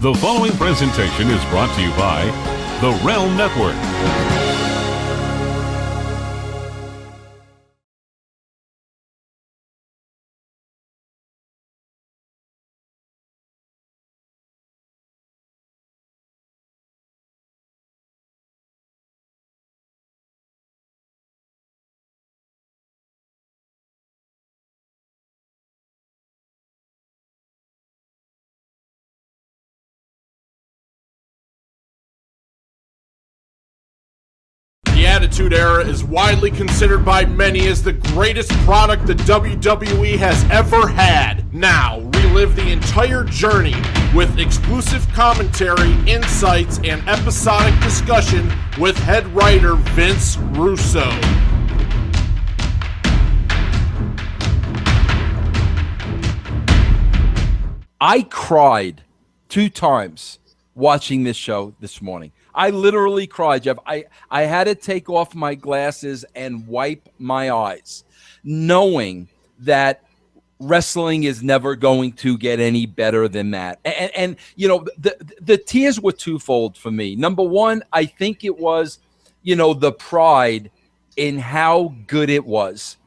The following presentation is brought to you by the Realm Network. The Attitude Era is widely considered by many as the greatest product the WWE has ever had. Now, relive the entire journey with exclusive commentary, insights, and episodic discussion with head writer Vince Russo. I cried 2 times watching this show this morning. I literally cried, Jeff. I had to take off my glasses and wipe my eyes, knowing that wrestling is never going to get any better than that. And you know, the tears were twofold for me. Number one, I think it was, the pride in how good it was.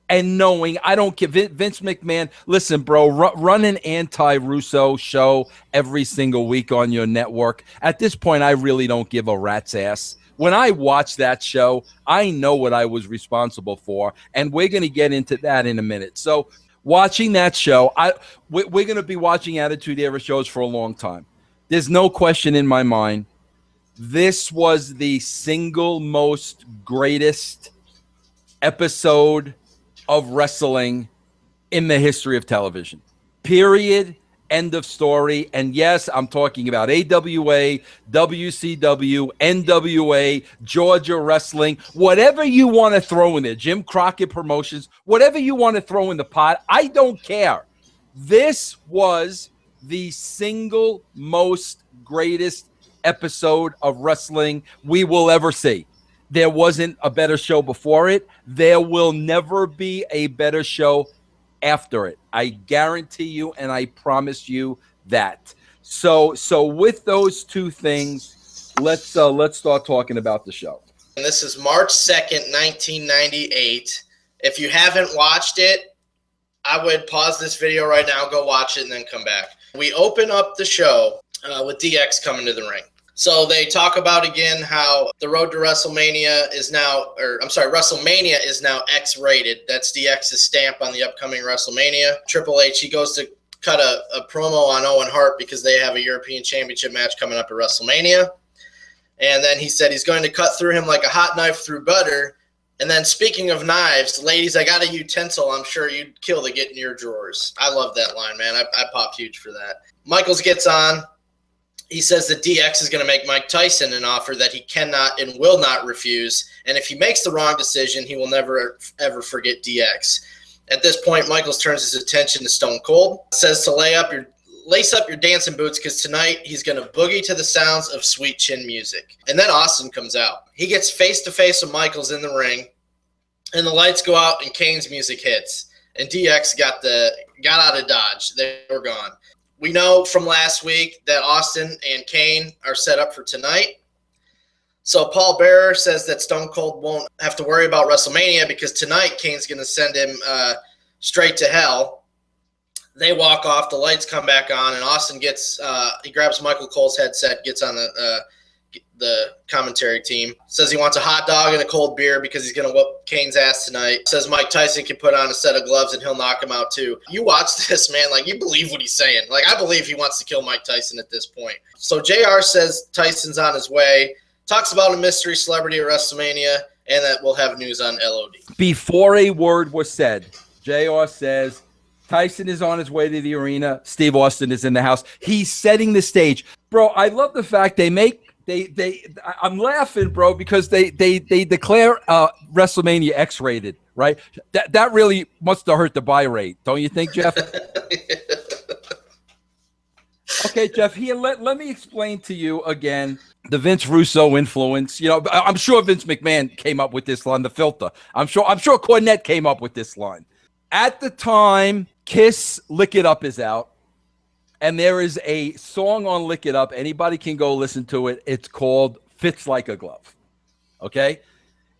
And knowing, I don't give Vince McMahon, listen, bro, run an anti-Russo show every single week on your network. At this point, I really don't give a rat's ass. When I watch that show, I know what I was responsible for, and we're going to get into that in a minute. So watching that show, we're going to be watching Attitude Era shows for a long time. There's no question in my mind. This was the single most greatest episode of wrestling in the history of television. Period. End of story. And yes, I'm talking about AWA, WCW, NWA, Georgia Wrestling, whatever you want to throw in there, Jim Crockett Promotions, whatever you want to throw in the pot, I don't care. This was the single most greatest episode of wrestling we will ever see. There wasn't a better show before it. There will never be a better show after it. I guarantee you, and I promise you that. So with those two things, let's start talking about the show. And this is March 2nd, 1998. If you haven't watched it, I would pause this video right now, go watch it, and then come back. We open up the show with DX coming to the ring. So they talk about again how the road to WrestleMania is now, WrestleMania is now X-rated. That's DX's stamp on the upcoming WrestleMania. Triple H, he goes to cut a promo on Owen Hart because they have a European Championship match coming up at WrestleMania. And then he said he's going to cut through him like a hot knife through butter. And then speaking of knives, ladies, I got a utensil I'm sure you'd kill to get in your drawers. I love that line, man. I popped huge for that. Michaels gets on. He says that DX is going to make Mike Tyson an offer that he cannot and will not refuse. And if he makes the wrong decision, he will never, ever forget DX. At this point, Michaels turns his attention to Stone Cold. Says to lace up your dancing boots because tonight he's going to boogie to the sounds of sweet chin music. And then Austin comes out. He gets face-to-face with Michaels in the ring. And the lights go out and Kane's music hits. And DX got out of Dodge. They were gone. We know from last week that Austin and Kane are set up for tonight. So Paul Bearer says that Stone Cold won't have to worry about WrestleMania because tonight Kane's going to send him straight to hell. They walk off, the lights come back on, and Austin he grabs Michael Cole's headset, gets on the commentary team, says he wants a hot dog and a cold beer because he's going to whoop Kane's ass tonight. Says Mike Tyson can put on a set of gloves and he'll knock him out too. You watch this, man, like you believe what he's saying. Like I believe he wants to kill Mike Tyson at this point. So JR says Tyson's on his way, talks about a mystery celebrity at WrestleMania, and that we'll have news on LOD. Before a word was said, JR says Tyson is on his way to the arena. Steve Austin is in the house. He's setting the stage. Bro, I love the fact I'm laughing, bro, because they declare WrestleMania X-rated, right? That really must have hurt the buy rate, don't you think, Jeff? Okay, Jeff, here, let me explain to you again the Vince Russo influence. I'm sure Vince McMahon came up with this line, the filter. I'm sure Cornette came up with this line. At the time, Kiss Lick It Up is out. And there is a song on Lick It Up. Anybody can go listen to it. It's called Fits Like a Glove. Okay?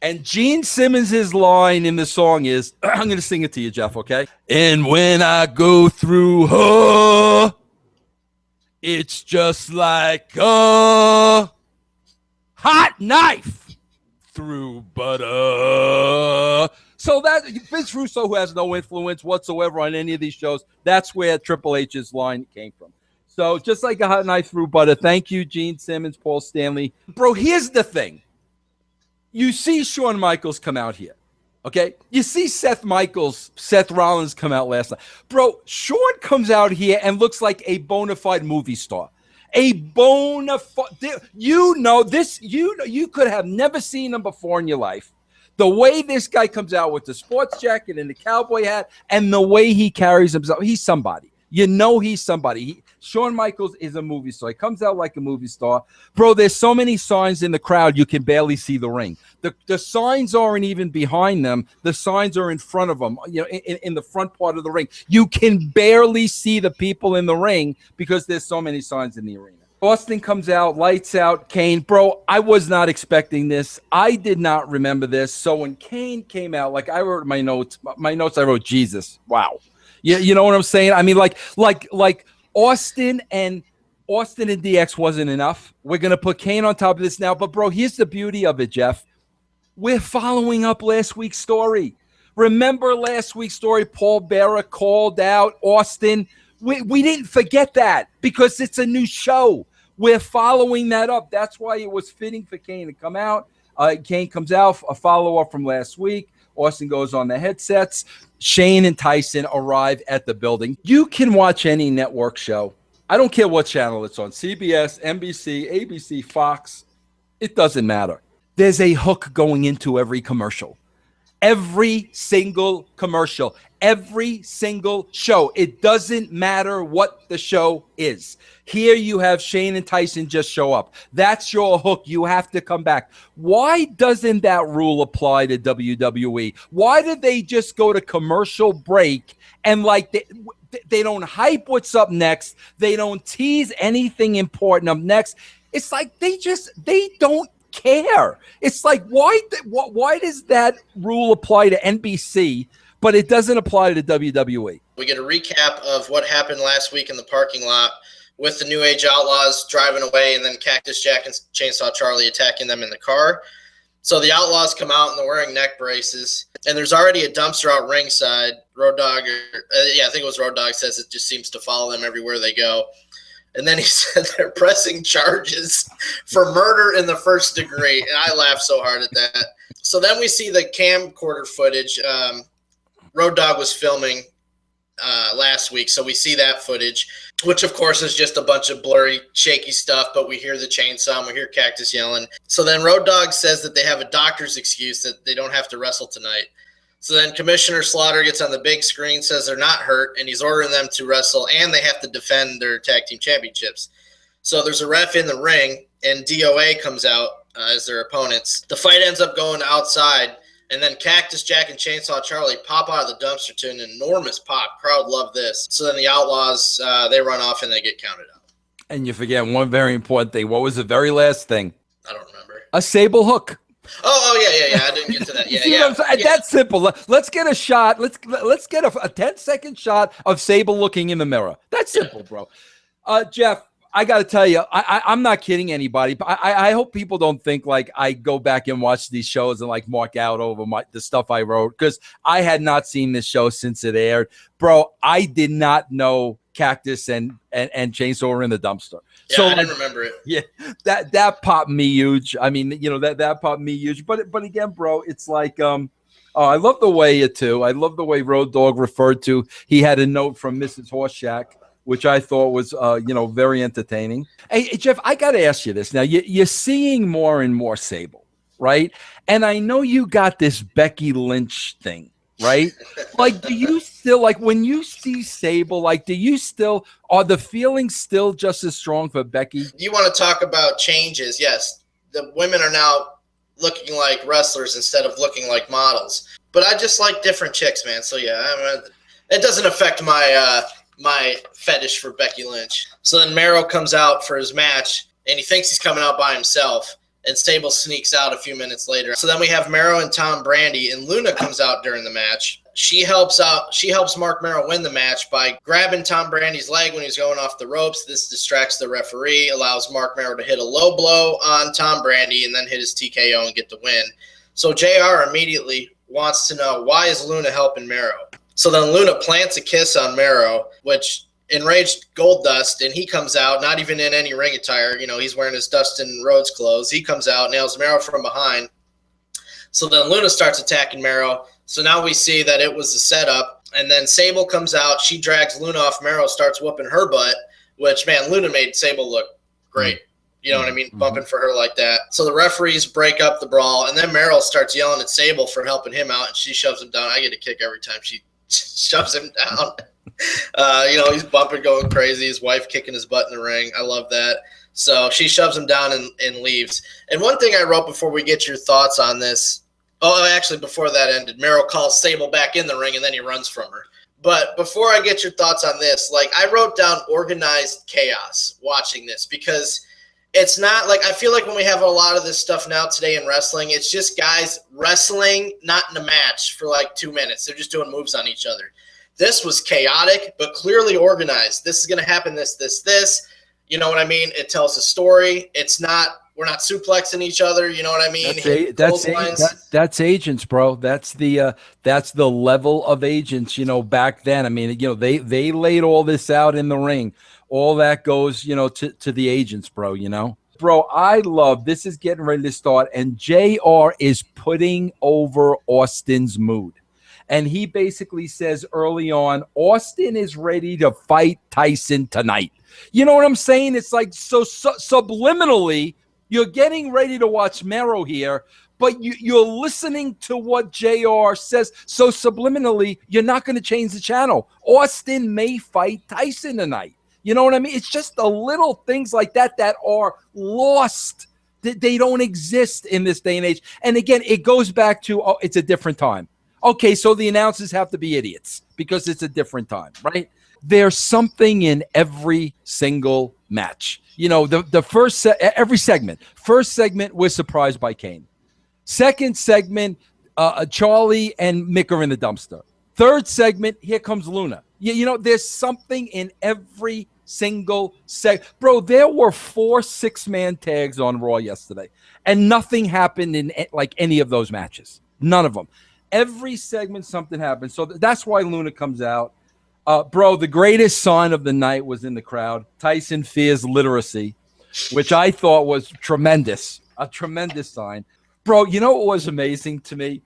And Gene Simmons' line in the song is, I'm going to sing it to you, Jeff, okay? And when I go through her, it's just like a hot knife through butter. So that Vince Russo, who has no influence whatsoever on any of these shows, that's where Triple H's line came from. So just like a hot knife through butter. Thank you, Gene Simmons, Paul Stanley. Bro, here's the thing. You see Shawn Michaels come out here, okay? You see Seth Rollins come out last night. Bro, Shawn comes out here and looks like a bona fide movie star. A bona fide, you could have never seen him before in your life. The way this guy comes out with the sports jacket and the cowboy hat and the way he carries himself, he's somebody. You know he's somebody. Shawn Michaels is a movie star. He comes out like a movie star. Bro, there's so many signs in the crowd you can barely see the ring. The signs aren't even behind them. The signs are in front of them, in the front part of the ring. You can barely see the people in the ring because there's so many signs in the arena. Austin comes out, lights out, Kane. Bro, I was not expecting this. I did not remember this. So when Kane came out, like I wrote my notes, I wrote Jesus. Wow. You know what I'm saying? I mean, like Austin and DX wasn't enough. We're going to put Kane on top of this now. But, bro, here's the beauty of it, Jeff. We're following up last week's story. Remember last week's story? Paul Bearer called out Austin. We didn't forget that because it's a new show. We're following that up. That's why it was fitting for Kane to come out. Kane comes out, a follow-up from last week. Austin goes on the headsets. Shane and Tyson arrive at the building. You can watch any network show. I don't care what channel it's on. CBS, NBC, ABC, Fox. It doesn't matter. There's a hook going into every commercial. Every single commercial. Every single show. It doesn't matter what the show is. Here you have Shane and Tyson just show up. That's your hook. You have to come back. Why doesn't that rule apply to WWE? Why did they just go to commercial break and they don't hype what's up next? They don't tease anything important up next. It's like they don't care. It's like why does that rule apply to NBC? But it doesn't apply to WWE. We get a recap of what happened last week in the parking lot with the New Age Outlaws driving away and then Cactus Jack and Chainsaw Charlie attacking them in the car. So the Outlaws come out and they're wearing neck braces. And there's already a dumpster out ringside. Road Dogg, I think it was Road Dogg, says it just seems to follow them everywhere they go. And then he said they're pressing charges for murder in the first degree. And I laughed so hard at that. So then we see the camcorder footage. Road Dogg was filming last week, so we see that footage, which of course is just a bunch of blurry, shaky stuff, but we hear the chainsaw and we hear Cactus yelling. So then Road Dogg says that they have a doctor's excuse that they don't have to wrestle tonight. So then Commissioner Slaughter gets on the big screen, says they're not hurt, and he's ordering them to wrestle, and they have to defend their tag team championships. So there's a ref in the ring, and DOA comes out as their opponents. The fight ends up going outside. And then Cactus Jack and Chainsaw Charlie pop out of the dumpster to an enormous pop. Crowd loved this. So then the Outlaws, they run off and they get counted out. And you forget one very important thing. What was the very last thing? I don't remember. A sable hook. Oh yeah. I didn't get to that. Yeah. That's simple. Let's get a shot. Let's get a 10-second shot of Sable looking in the mirror. That's simple, bro. Jeff, I got to tell you, I'm not kidding anybody. I hope people don't think like I go back and watch these shows and like mark out over the stuff I wrote because I had not seen this show since it aired. Bro, I did not know Cactus and Chainsaw were in the dumpster. Yeah, so I didn't remember it. Yeah, that popped me huge. I mean, that popped me huge. But again, bro, it's like I love the way I love the way Road Dogg referred to. He had a note from Mrs. Horseshack, which I thought was, very entertaining. Hey, Jeff, I got to ask you this. Now, you're seeing more and more Sable, right? And I know you got this Becky Lynch thing, right? Like, do you still, like, when you see Sable, like, are the feelings still just as strong for Becky? You want to talk about changes? Yes. The women are now looking like wrestlers instead of looking like models. But I just like different chicks, man. So, yeah, it doesn't affect my my fetish for Becky Lynch. So then Mero comes out for his match, and he thinks he's coming out by himself, and Sable sneaks out a few minutes later. So then we have Mero and Tom Brandi, and Luna comes out during the match. She helps Mark Mero win the match by grabbing Tom Brandi's leg when he's going off the ropes. This distracts the referee, allows Mark Mero to hit a low blow on Tom Brandi and then hit his TKO and get the win. So JR immediately wants to know, why is Luna helping Mero? So then Luna plants a kiss on Mero, which enraged Goldust, and he comes out, not even in any ring attire. You know, he's wearing his Dustin Rhodes clothes. He comes out, nails Mero from behind. So then Luna starts attacking Mero. So now we see that it was a setup. And then Sable comes out. She drags Luna off Mero, starts whooping her butt, which, man, Luna made Sable look great. You know what I mean? Bumping for her like that. So the referees break up the brawl, and then Mero starts yelling at Sable for helping him out, and she shoves him down. I get a kick every time she shoves him down. You know, he's bumping, going crazy. His wife kicking his butt in the ring. I love that. So she shoves him down and leaves. And one thing I wrote before we get your thoughts on this, actually before that ended, Mero calls Sable back in the ring and then he runs from her. But before I get your thoughts on this, like, I wrote down organized chaos watching this, because it's not like, I feel like when we have a lot of this stuff now today in wrestling, it's just guys wrestling, not in a match, for like 2 minutes. They're just doing moves on each other. This was chaotic, but clearly organized. This is going to happen, this. You know what I mean? It tells a story. It's not, we're not suplexing each other. You know what I mean? That's agents, bro. That's the level of agents, you know, back then. I mean, you know, they laid all this out in the ring. All that goes, you know, to the agents, bro, you know. Bro, I love, this is getting ready to start, and JR is putting over Austin's mood. And he basically says early on, Austin is ready to fight Tyson tonight. You know what I'm saying? It's like, so subliminally, you're getting ready to watch Mero here, but you're listening to what JR says. So subliminally, you're not going to change the channel. Austin may fight Tyson tonight. You know what I mean? It's just the little things like that that are lost. They don't exist in this day and age. And again, it goes back to, it's a different time. Okay, so the announcers have to be idiots because it's a different time, right? There's something in every single match. You know, every segment. First segment, we're surprised by Kane. Second segment, Charlie and Mick are in the dumpster. Third segment, here comes Luna. You know, there's something in every single Bro, there were 4 6-man tags on Raw yesterday, and nothing happened in like any of those matches. None of them. Every segment, something happened. So that's why Luna comes out. Bro, the greatest sign of the night was in the crowd. Tyson fears literacy, which I thought was tremendous. A tremendous sign. Bro, you know what was amazing to me?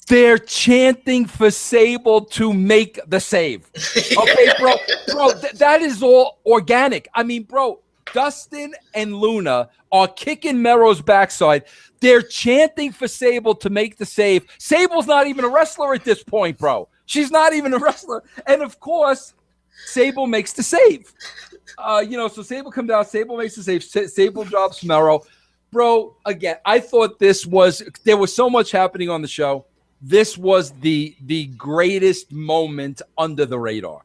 They're chanting for Sable to make the save. Okay, bro, that is all organic. I mean, bro, Dustin and Luna are kicking Mero's backside. They're chanting for Sable to make the save. Sable's not even a wrestler at this point, bro. She's not even a wrestler. And, of course, Sable makes the save. You know, so Sable comes out. Sable makes the save. Sable drops Mero. Bro, again, I thought there was so much happening on the show. This was the greatest moment under the radar.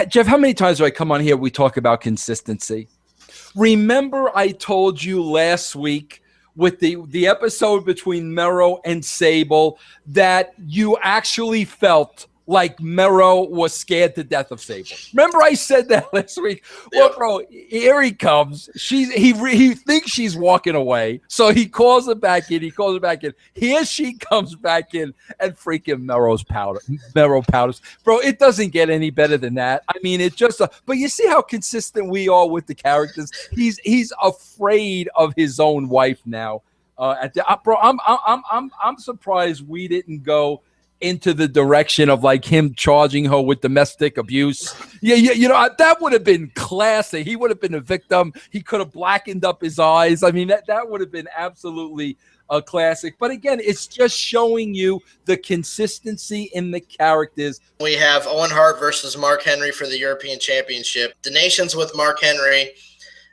Jeff, how many times do I come on here, we talk about consistency? Remember I told you last week with the episode between Mero and Sable that you actually felt like Mero was scared to death of Sable. Remember I said that last week? Well, bro, here he comes. He thinks she's walking away, so he calls her back in. Here she comes back in, and freaking Mero powders. Bro, it doesn't get any better than that. I mean, it just. But you see how consistent we are with the characters. He's afraid of his own wife now. Bro, I'm surprised we didn't go into the direction of like him charging her with domestic abuse. Yeah, you know, that would have been classic. He would have been a victim. He could have blackened up his eyes. I mean, that would have been absolutely a classic. But again, it's just showing you the consistency in the characters. We have Owen Hart versus Mark Henry for the European Championship. The Nation's with Mark Henry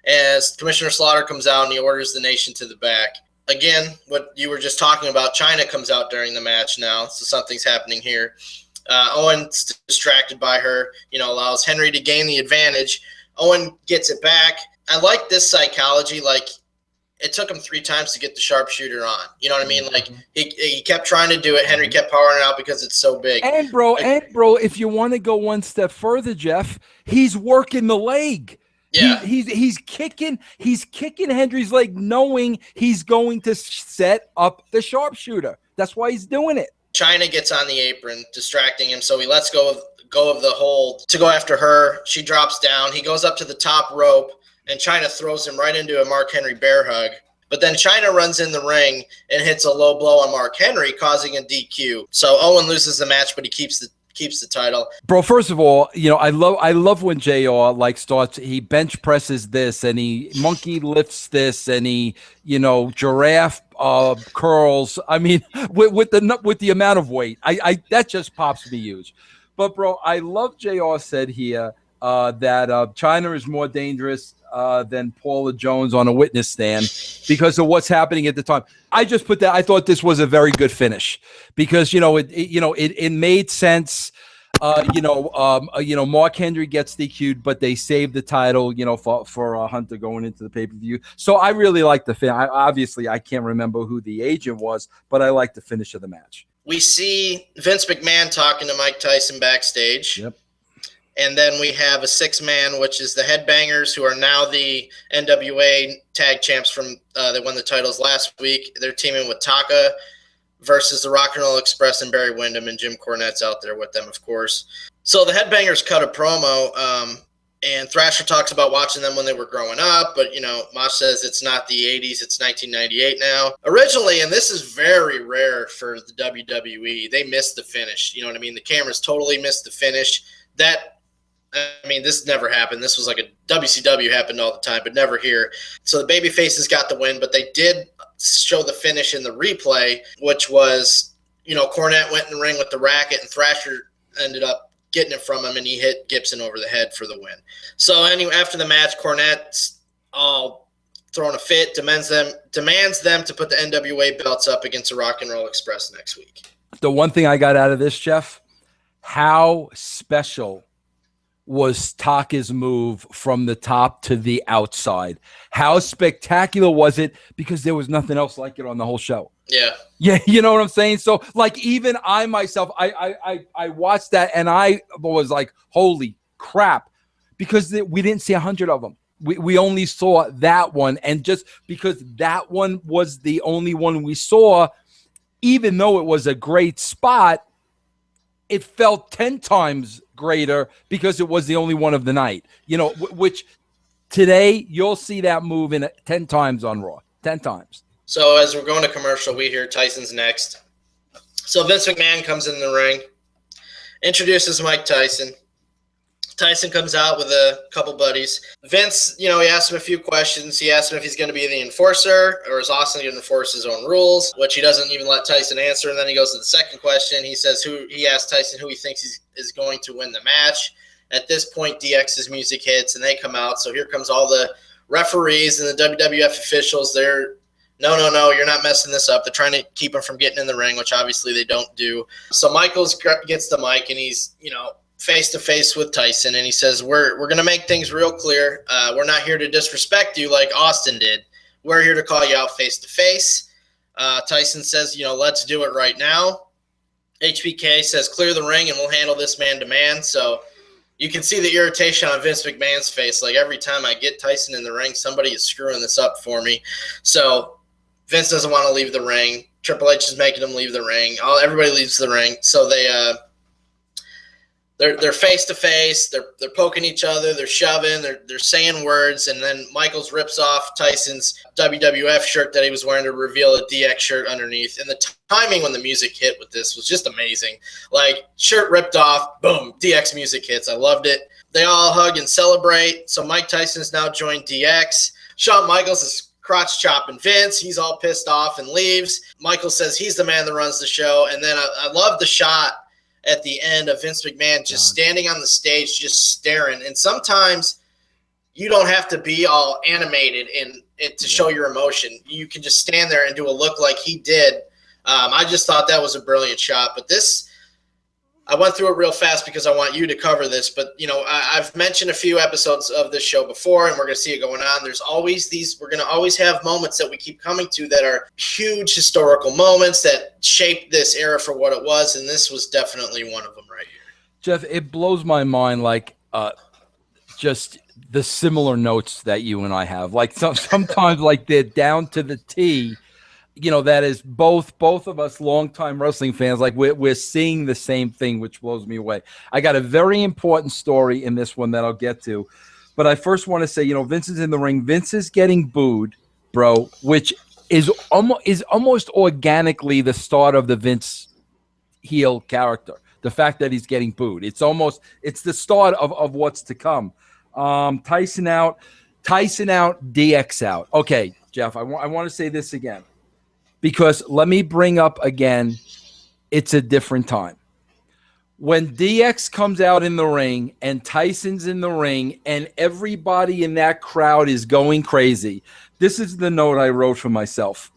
as Commissioner Slaughter comes out and he orders the Nation to the back. Again, what you were just talking about, China comes out during the match now, so something's happening here. Owen's distracted by her, allows Henry to gain the advantage. Owen gets it back. I like this psychology. Like, it took him 3 times to get the sharpshooter on. You know what I mean? Like, he kept trying to do it. Henry kept powering it out because it's so big. And bro, if you want to go one step further, Jeff, he's working the leg. Yeah. He's kicking Henry's leg, knowing he's going to set up the sharpshooter. That's why he's doing it. China gets on the apron, distracting him, so he lets go of the hold to go after her. She drops down. He goes up to the top rope, and China throws him right into a Mark Henry bear hug. But then China runs in the ring and hits a low blow on Mark Henry, causing a DQ. So Owen loses the match, but he keeps the title. Bro, first of all, I love when JR starts, he bench presses this and he monkey lifts this and he, giraffe curls. I mean, with the amount of weight, I that just pops me huge. But bro, I love JR said here that China is more dangerous than Paula Jones on a witness stand because of what's happening at the time. I just put that. I thought this was a very good finish because it made sense. Mark Henry gets DQ'd, but they saved the title. For Hunter going into the pay-per-view. So I really like the finish. Obviously, I can't remember who the agent was, but I like the finish of the match. We see Vince McMahon talking to Mike Tyson backstage. Yep. And then we have a 6-man, which is the Headbangers, who are now the NWA tag champs from they won the titles last week. They're teaming with Taka versus the Rock and Roll Express and Barry Windham, and Jim Cornette's out there with them, of course. So the Headbangers cut a promo, and Thrasher talks about watching them when they were growing up, but, Mosh says it's not the 80s, it's 1998 now. Originally, and this is very rare for the WWE, they missed the finish. You know what I mean? The cameras totally missed the finish. This never happened. This was like a WCW happened all the time, but never here. So the babyfaces got the win, but they did show the finish in the replay, which was, Cornette went in the ring with the racket and Thrasher ended up getting it from him and he hit Gibson over the head for the win. So anyway, after the match, Cornette's all throwing a fit, demands them to put the NWA belts up against the Rock and Roll Express next week. The one thing I got out of this, Jeff, how special was Taka's move from the top to the outside? How spectacular was it? Because there was nothing else like it on the whole show. Yeah, you know what I'm saying? So, even I myself, I watched that and I was like, holy crap, because we didn't see 100 of them. We only saw that one, and just because that one was the only one we saw, even though it was a great spot, it felt 10 times greater because it was the only one of the night, which today you'll see that move in 10 times on Raw, 10 times. So as we're going to commercial, we hear Tyson's next. So Vince McMahon comes in the ring, introduces Mike Tyson. Tyson comes out with a couple buddies. Vince, he asks him a few questions. He asks him if he's going to be the enforcer or is Austin going to enforce his own rules, which he doesn't even let Tyson answer. And then he goes to the second question. He asks Tyson who he thinks is going to win the match. At this point, DX's music hits and they come out. So here comes all the referees and the WWF officials. They're, no, you're not messing this up. They're trying to keep him from getting in the ring, which obviously they don't do. So Michaels gets the mic and he's, face-to-face with Tyson, and he says, we're going to make things real clear. We're not here to disrespect you like Austin did. We're here to call you out face-to-face. Tyson says, let's do it right now. HBK says, clear the ring, and we'll handle this man-to-man. So you can see the irritation on Vince McMahon's face. Like, every time I get Tyson in the ring, somebody is screwing this up for me. So Vince doesn't want to leave the ring. Triple H is making him leave the ring. Everybody leaves the ring. So they're face to face. They're poking each other. They're shoving. They're saying words. And then Michaels rips off Tyson's WWF shirt that he was wearing to reveal a DX shirt underneath. And the timing when the music hit with this was just amazing. Like, shirt ripped off, boom, DX music hits. I loved it. They all hug and celebrate. So Mike Tyson's now joined DX. Shawn Michaels is crotch chopping Vince. He's all pissed off and leaves. Michaels says he's the man that runs the show. And then I love the shot at the end of Vince McMahon just standing on the stage, just staring. And sometimes you don't have to be all animated to show your emotion. You can just stand there and do a look like he did. I just thought that was a brilliant shot. But this I went through it real fast because I want you to cover this, but I've mentioned a few episodes of this show before, and we're going to see it going on. There's always we're going to always have moments that we keep coming to that are huge historical moments that shaped this era for what it was, and this was definitely one of them right here. Jeff, it blows my mind, like just the similar notes that you and I have. Like sometimes like they're down to the T. That is both of us longtime wrestling fans, like we're seeing the same thing, which blows me away. I got a very important story in this one that I'll get to, but I first want to say, Vince is in the ring. Vince is getting booed, bro, which is almost organically the start of the Vince heel character. The fact that he's getting booed, it's the start of what's to come. Tyson out, DX out. Okay, Jeff, I want to say this again. Because let me bring up again, it's a different time. When DX comes out in the ring and Tyson's in the ring and everybody in that crowd is going crazy, this is the note I wrote for myself.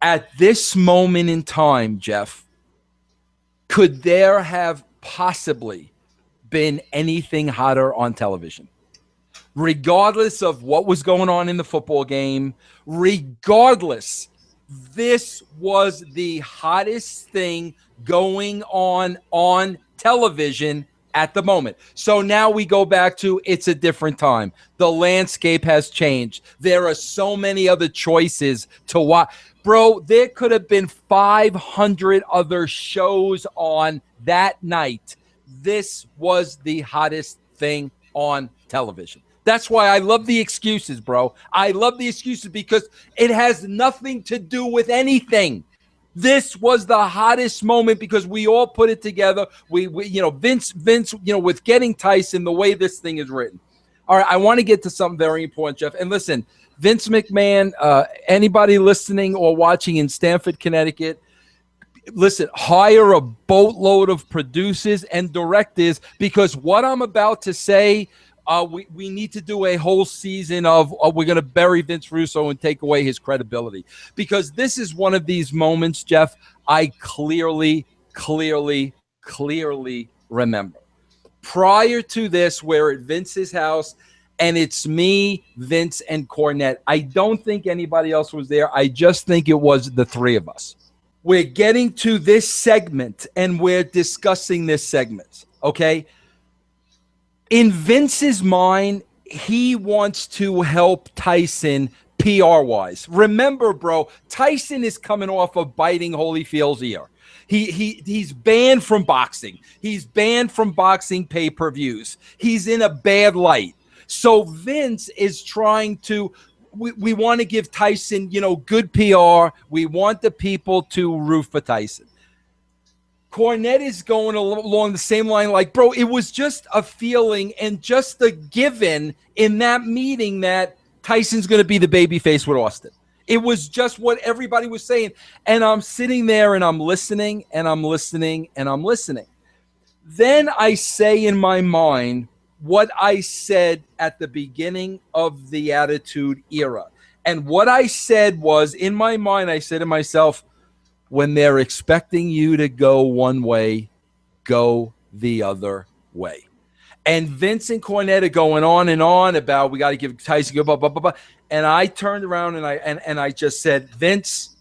At this moment in time, Jeff, could there have possibly been anything hotter on television? Regardless of what was going on in the football game, regardless, this was the hottest thing going on television at the moment. So now we go back to it's a different time. The landscape has changed. There are so many other choices to watch. Bro, there could have been 500 other shows on that night. This was the hottest thing on television. That's why I love the excuses, bro. I love the excuses because it has nothing to do with anything. This was the hottest moment because we all put it together. We Vince, with getting Tyson, the way this thing is written. All right, I want to get to something very important, Jeff. And listen, Vince McMahon, anybody listening or watching in Stamford, Connecticut, listen, hire a boatload of producers and directors because what I'm about to say, we need to do a whole season of we're going to bury Vince Russo and take away his credibility because this is one of these moments, Jeff, I clearly remember. Prior to this, we're at Vince's house, and it's me, Vince, and Cornette. I don't think anybody else was there. I just think it was the three of us. We're getting to this segment, and we're discussing this segment, okay? In Vince's mind, he wants to help Tyson PR-wise. Remember, bro, Tyson is coming off of biting Holyfield's ear. He's banned from boxing. He's banned from boxing pay-per-views. He's in a bad light. So Vince is trying to we want to give Tyson, good PR. We want the people to root for Tyson. Cornette is going along the same line, like, bro, it was just a feeling and just a given in that meeting that Tyson's going to be the babyface with Austin. It was just what everybody was saying. And I'm sitting there and I'm listening and I'm listening and I'm listening. Then I say in my mind what I said at the beginning of the Attitude Era. And what I said was, in my mind, I said to myself, when they're expecting you to go one way, go the other way. And Vince and Cornette are going on and on about we got to give Tyson blah, blah, blah, blah. And I turned around and I just said, Vince,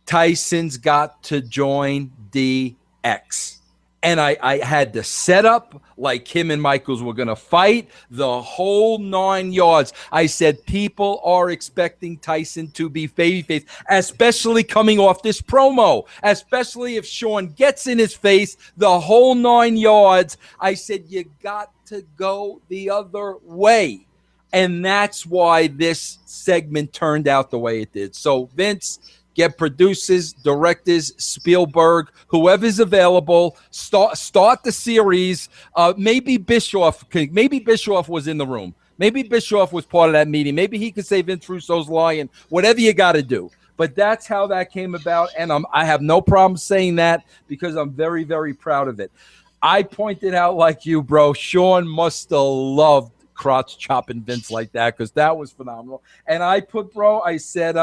Tyson's got to join DX. And I had the setup like him and Michaels were going to fight the whole 9 yards. I said, people are expecting Tyson to be babyface, especially coming off this promo, especially if Shawn gets in his face the whole 9 yards. I said, you got to go the other way. And that's why this segment turned out the way it did. So Vince, get producers, directors, Spielberg, whoever's available. Start the series. Maybe Bischoff was in the room. Maybe Bischoff was part of that meeting. Maybe he could say Vince Russo's lying. Whatever you got to do. But that's how that came about, and I have no problem saying that because I'm very, very proud of it. I pointed out, like you, bro, Shawn must have loved crotch chopping Vince like that because that was phenomenal. And I said,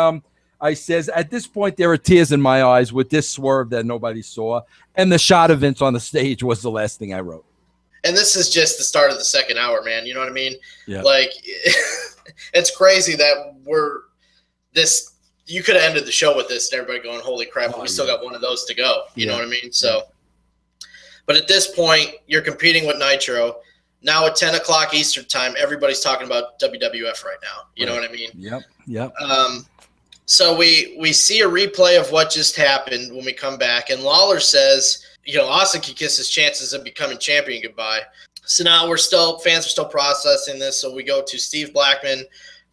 I says, at this point, there are tears in my eyes with this swerve that nobody saw. And the shot of Vince on the stage was the last thing I wrote. And this is just the start of the second hour, man. You know what I mean? Yeah. Like, it's crazy that you could have ended the show with this and everybody going, holy crap, but we still got one of those to go. You know what I mean? So, but at this point, you're competing with Nitro. Now at 10 o'clock Eastern time, everybody's talking about WWF right now. You know what I mean? Yep. So we see a replay of what just happened when we come back, and Lawler says, Austin can kiss his chances of becoming champion goodbye. So now fans are still processing this. So we go to Steve Blackman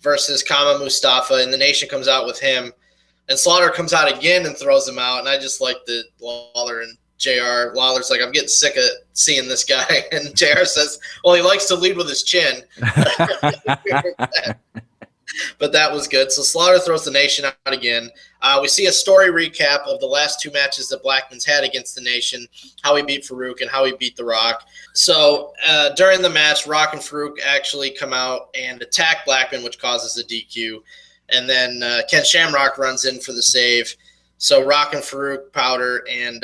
versus Kama Mustafa, and the Nation comes out with him, and Slaughter comes out again and throws him out. And I just like the Lawler and JR. Lawler's like, I'm getting sick of seeing this guy, and JR says, well, he likes to lead with his chin. But that was good. So Slaughter throws the Nation out again. We see a story recap of the last two matches that Blackman's had against the Nation, how he beat Farouk and how he beat The Rock. So during the match, Rock and Farouk actually come out and attack Blackman, which causes a DQ. And then Ken Shamrock runs in for the save. So Rock and Farouk powder and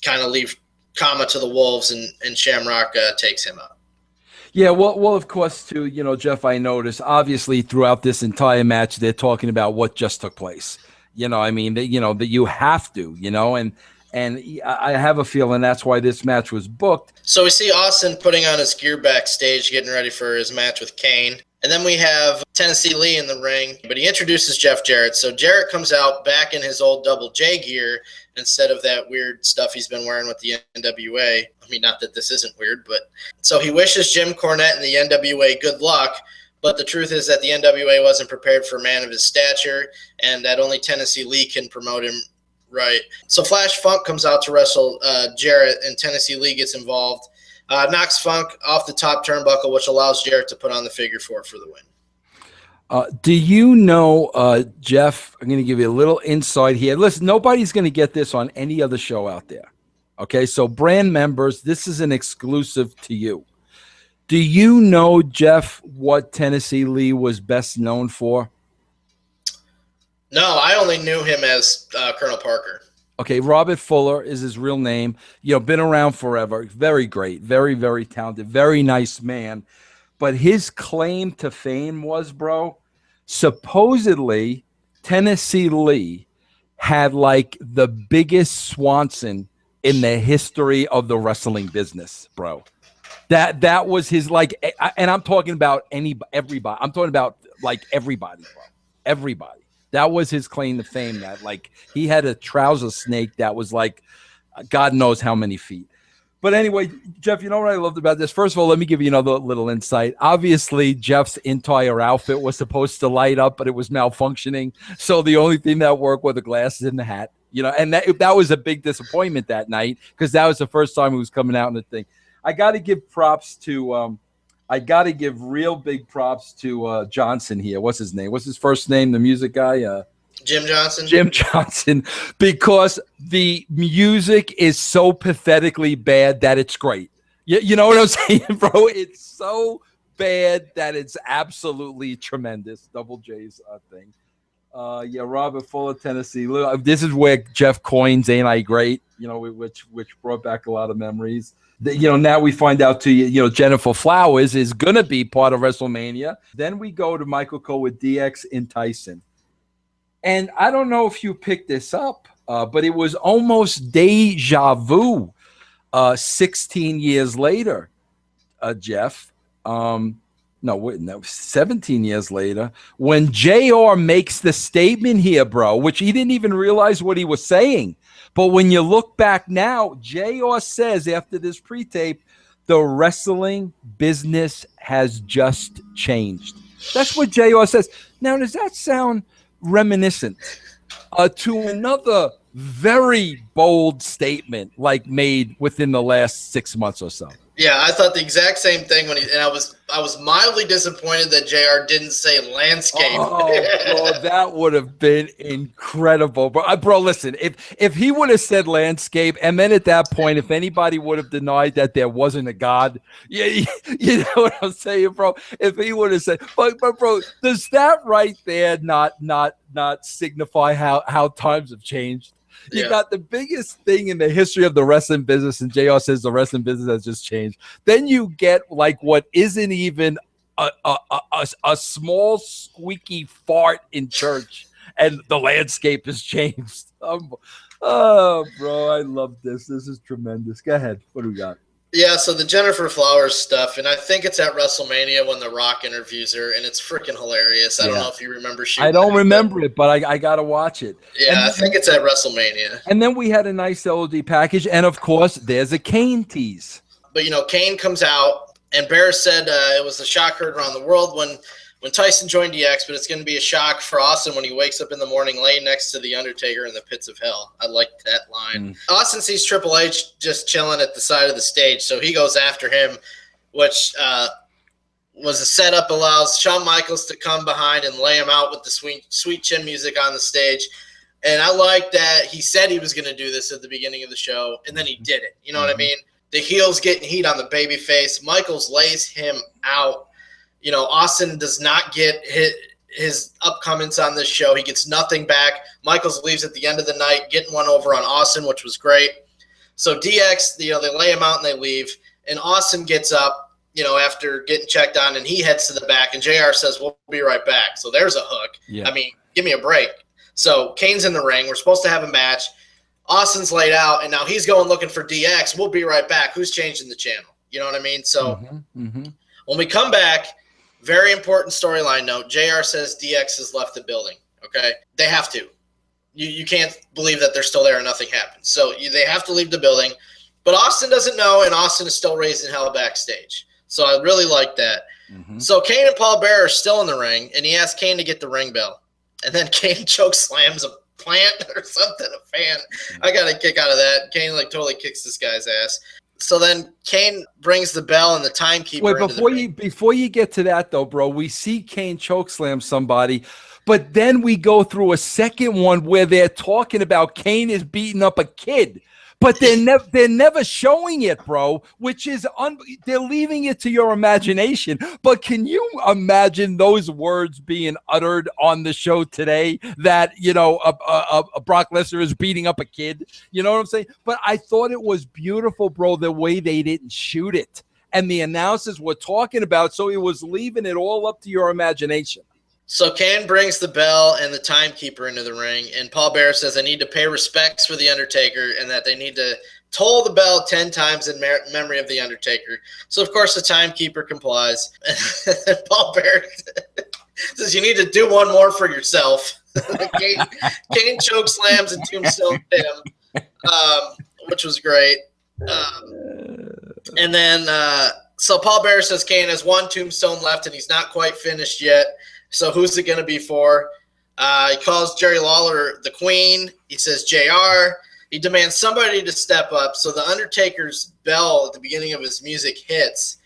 kind of leave Kama to the Wolves, and Shamrock takes him out. Yeah, well, of course, too, Jeff, I noticed, obviously, throughout this entire match, they're talking about what just took place. I mean, that you have to, and I have a feeling that's why this match was booked. So we see Austin putting on his gear backstage, getting ready for his match with Kane. And then we have Tennessee Lee in the ring, but he introduces Jeff Jarrett. So Jarrett comes out back in his old Double J gear instead of that weird stuff he's been wearing with the NWA. I mean, not that this isn't weird, but so he wishes Jim Cornette and the NWA good luck. But the truth is that the NWA wasn't prepared for a man of his stature, and that only Tennessee Lee can promote him right. So Flash Funk comes out to wrestle Jarrett, and Tennessee Lee gets involved. Knocks Funk off the top turnbuckle, which allows Jarrett to put on the figure four for the win. Do you know, Jeff, I'm going to give you a little insight here. Listen, nobody's going to get this on any other show out there. Okay, so brand members, this is an exclusive to you. Do you know, Jeff, what Tennessee Lee was best known for? No, I only knew him as Colonel Parker. Okay, Robert Fuller is his real name. Been around forever. Very great. Very, very talented. Very nice man. But his claim to fame was, bro, supposedly Tennessee Lee had like the biggest Swanson in the history of the wrestling business, bro. That was his, like, and I'm talking about everybody. I'm talking about like everybody, bro. Everybody. That was his claim to fame, that like he had a trouser snake that was like God knows how many feet. But anyway, Jeff, you know what I loved about this? First of all, let me give you another little insight. Obviously, Jeff's entire outfit was supposed to light up, but it was malfunctioning. So the only thing that worked were the glasses and the hat. And that was a big disappointment that night, because that was the first time he was coming out in the thing. I got to give real big props to Johnson here. What's his name? What's his first name? The music guy? Jim Johnson. Jim Johnson, because the music is so pathetically bad that it's great. You know what I'm saying, bro? It's so bad that it's absolutely tremendous. Double J's thing. Robert Fuller, Tennessee. This is where Jeff coins "Ain't I Great?" Which brought back a lot of memories. Now we find out too, Jennifer Flowers is going to be part of WrestleMania. Then we go to Michael Cole with DX and Tyson. And I don't know if you picked this up, but it was almost deja vu 16 years later, Jeff. No, 17 years later, when JR makes the statement here, bro, which he didn't even realize what he was saying. But when you look back now, JR says after this pre-tape, the wrestling business has just changed. That's what JR says. Now, does that sound reminiscent to another very bold statement like made within the last 6 months or so? Yeah, I thought the exact same thing I was mildly disappointed that JR didn't say landscape. Oh, bro, that would have been incredible, bro. Bro, listen, if he would have said landscape, and then at that point, if anybody would have denied that there wasn't a God, yeah, you know what I'm saying, bro? If he would have said, but bro, does that right there not signify how times have changed? You got the biggest thing in the history of the wrestling business, and JR says the wrestling business has just changed. Then you get like what isn't even a small squeaky fart in church, and the landscape has changed. Oh, bro, I love this. This is tremendous. Go ahead. What do we got? Yeah, so the Jennifer Flowers stuff, and I think it's at WrestleMania when The Rock interviews her, and it's freaking hilarious. I don't know if you remember shooting I don't remember it, but I got to watch it. Yeah, I think it's at WrestleMania. And then we had a nice LOD package, and of course, there's a Kane tease. But, Kane comes out, and Bear said it was a shock heard around the world when Tyson joined DX, but it's going to be a shock for Austin when he wakes up in the morning laying next to The Undertaker in the pits of hell. I like that line. Austin sees Triple H just chilling at the side of the stage, so he goes after him, which was a setup, allows Shawn Michaels to come behind and lay him out with the sweet chin music on the stage. And I like that he said he was going to do this at the beginning of the show, and then he did it. You know what I mean? The heel's getting heat on the babyface. Michaels lays him out. Austin does not get his upcomings on this show. He gets nothing back. Michaels leaves at the end of the night, getting one over on Austin, which was great. So DX, they lay him out and they leave. And Austin gets up, after getting checked on, and he heads to the back. And JR says, "We'll be right back." So there's a hook. Yeah. I mean, give me a break. So Kane's in the ring. We're supposed to have a match. Austin's laid out, and now he's going looking for DX. We'll be right back. Who's changing the channel? You know what I mean? So when we come back, very important storyline note. JR says DX has left the building. Okay, they have to. You can't believe that they're still there and nothing happens. So they have to leave the building. But Austin doesn't know, and Austin is still raising hell backstage. So I really like that. So Kane and Paul Bearer are still in the ring, and he asks Kane to get the ring bell. And then Kane choke slams a plant or something, a fan. I got a kick out of that. Kane totally kicks this guy's ass. So then Kane brings the bell and the timekeeper. Wait, before you get to that though, bro, we see Kane chokeslam somebody, but then we go through a second one where they're talking about Kane is beating up a kid, but they're never showing it, bro. Which is they're leaving it to your imagination. But can you imagine those words being uttered on the show today? That a Brock Lesnar is beating up a kid. You know what I'm saying? But I thought it was beautiful, bro, the way they didn't shoot it, and the announcers were talking about. So it was leaving it all up to your imagination. So Kane brings the bell and the timekeeper into the ring, and Paul Bearer says they need to pay respects for the Undertaker and that they need to toll the bell 10 times in memory of the Undertaker. So, of course, the timekeeper complies. And Paul Bearer says you need to do one more for yourself. Kane choke slams and tombstone him, which was great. And then so Paul Bearer says Kane has one tombstone left and he's not quite finished yet. So who's it going to be for? He calls Jerry Lawler the Queen. He says JR. He demands somebody to step up. So the Undertaker's bell at the beginning of his music hits.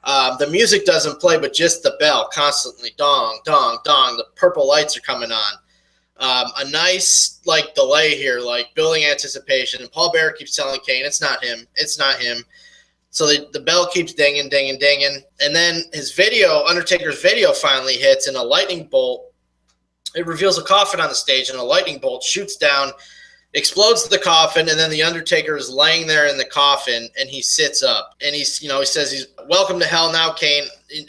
The music doesn't play, but just the bell constantly. Dong, dong, dong. The purple lights are coming on. A nice delay here, building anticipation. And Paul Bearer keeps telling Kane, it's not him. It's not him. So the bell keeps dinging, dinging, dinging. And then Undertaker's video finally hits in a lightning bolt. It reveals a coffin on the stage, and a lightning bolt shoots down, explodes the coffin, and then the Undertaker is laying there in the coffin, and he sits up. And he says he's welcome to hell now, Kane,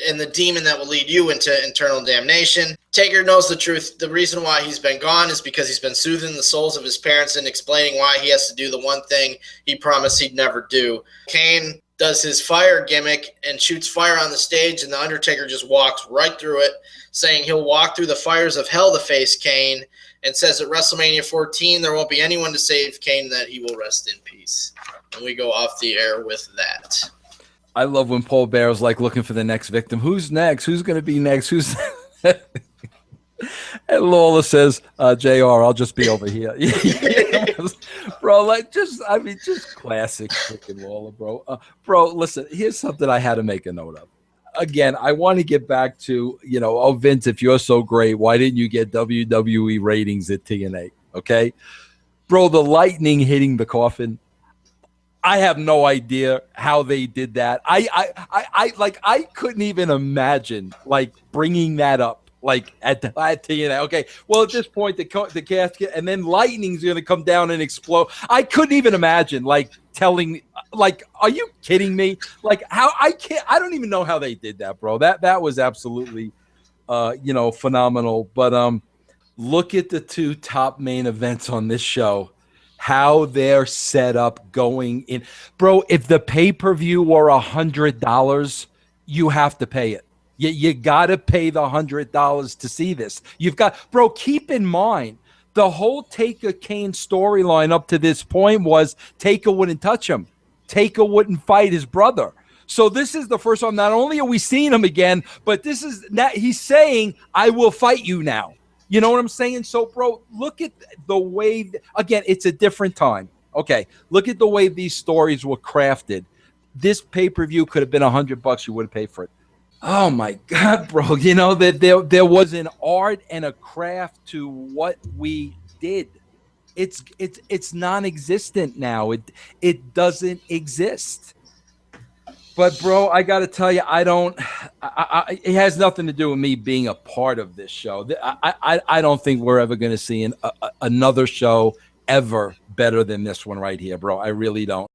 and the demon that will lead you into eternal damnation. Taker knows the truth. The reason why he's been gone is because he's been soothing the souls of his parents and explaining why he has to do the one thing he promised he'd never do. Kane does his fire gimmick and shoots fire on the stage, and the Undertaker just walks right through it, saying he'll walk through the fires of hell to face Kane, and says at WrestleMania 14 there won't be anyone to save Kane, that he will rest in peace. And we go off the air with that. I love when Paul Bearer's looking for the next victim. Who's next? Who's going to be next? Who's And Lawler says, JR, I'll just be over here. Bro, like, just classic freaking Lawler, bro. Bro, listen, here's something I had to make a note of. Again, I want to get back to, oh, Vince, if you're so great, why didn't you get WWE ratings at TNA? Okay. Bro, the lightning hitting the coffin. I have no idea how they did that. I couldn't even imagine like bringing that up like at TNA. Okay, well at this point the casket and then lightning's going to come down and explode. I couldn't even imagine like telling like, are you kidding me? Like how I don't even know how they did that, bro. That was absolutely phenomenal. But look at the two top main events on this show. How they're set up going in. Bro, if the pay-per-view were $100, you have to pay it. You got to pay the $100 to see this. Bro, keep in mind, the whole Taker Kane storyline up to this point was Taker wouldn't touch him. Taker wouldn't fight his brother. So this is the first time, not only are we seeing him again, but he's saying, I will fight you now. You know what I'm saying? So, bro, look at the way, again, it's a different time. Okay, look at the way these stories were crafted. This pay-per-view could have been $100. You would have paid for it. Oh, my God, bro. That there was an art and a craft to what we did. It's non-existent now. It doesn't exist. But, bro, I got to tell you, it has nothing to do with me being a part of this show. I don't think we're ever going to see another show ever better than this one right here, bro. I really don't.